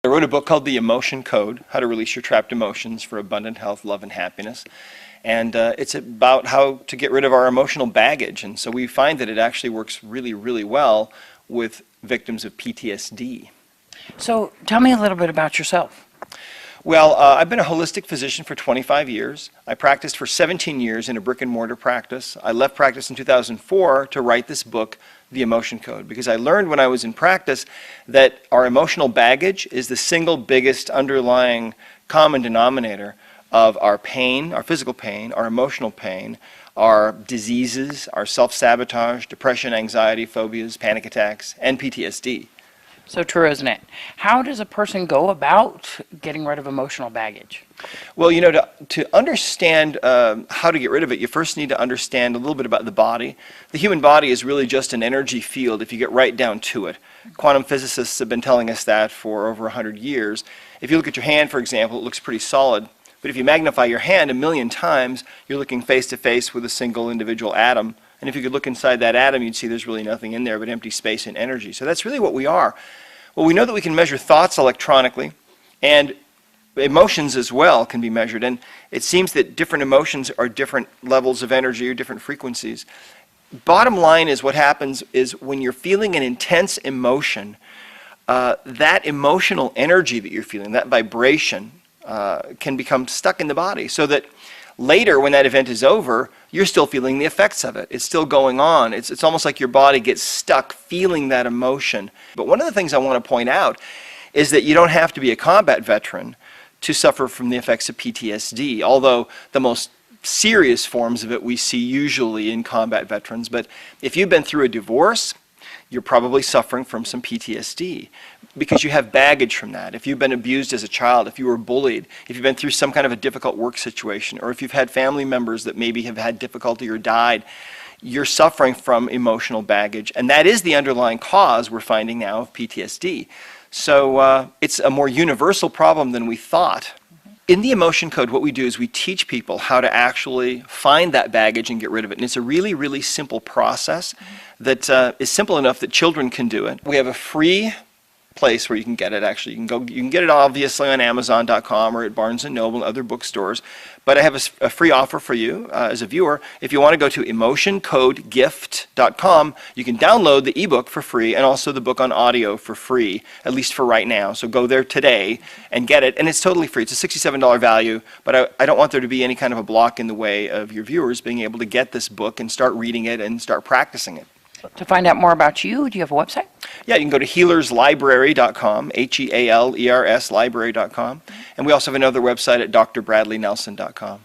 I wrote a book called The Emotion Code, How to Release Your Trapped Emotions for Abundant Health, Love, and Happiness. And it's about how to get rid of our emotional baggage. And so we find that it actually works really, really well with victims of PTSD. So tell me a little bit about yourself. Well, I've been a holistic physician for 25 years. I practiced for 17 years in a brick and mortar practice. I left practice in 2004 to write this book, The Emotion Code, because I learned when I was in practice that our emotional baggage is the single biggest underlying common denominator of our pain, our physical pain, our emotional pain, our diseases, our self-sabotage, depression, anxiety, phobias, panic attacks, and PTSD. So true, isn't it? How does a person go about getting rid of emotional baggage? Well, you know, to understand how to get rid of it, you first need to understand a little bit about the body. The human body is really just an energy field if you get right down to it. Quantum physicists have been telling us that for over 100 years. If you look at your hand, for example, it looks pretty solid. But if you magnify your hand 1,000,000 times, you're looking face to face with a single individual atom. And if you could look inside that atom, you'd see there's really nothing in there but empty space and energy. So that's really what we are. Well, we know that we can measure thoughts electronically, and emotions as well can be measured. And it seems that different emotions are different levels of energy or different frequencies. Bottom line is what happens is when you're feeling an intense emotion, that emotional energy that you're feeling, that vibration, can become stuck in the body, so that later, when that event is over, you're still feeling the effects of it. It's still going on. It's almost like your body gets stuck feeling that emotion. But one of the things I want to point out is that you don't have to be a combat veteran to suffer from the effects of PTSD, although the most serious forms of it we see usually in combat veterans. But if you've been through a divorce, you're probably suffering from some PTSD because you have baggage from that. If you've been abused as a child, if you were bullied, if you've been through some kind of a difficult work situation, or if you've had family members that maybe have had difficulty or died, you're suffering from emotional baggage. And that is the underlying cause we're finding now of PTSD. So it's a more universal problem than we thought. In the Emotion Code, what we do is we teach people how to actually find that baggage and get rid of it. And it's a really, really simple process that is simple enough that children can do it. We have a free place where you can get it. Actually, you can get it obviously on Amazon.com or at Barnes & Noble and other bookstores. But I have a free offer for you as a viewer. If you want to go to emotioncodegift.com, you can download the ebook for free and also the book on audio for free, at least for right now. So go there today and get it. And it's totally free. It's a $67 value, but I don't want there to be any kind of a block in the way of your viewers being able to get this book and start reading it and start practicing it. To find out more about you, do you have a website? Yeah, you can go to healerslibrary.com, HEALERS library.com. And we also have another website at drbradleynelson.com.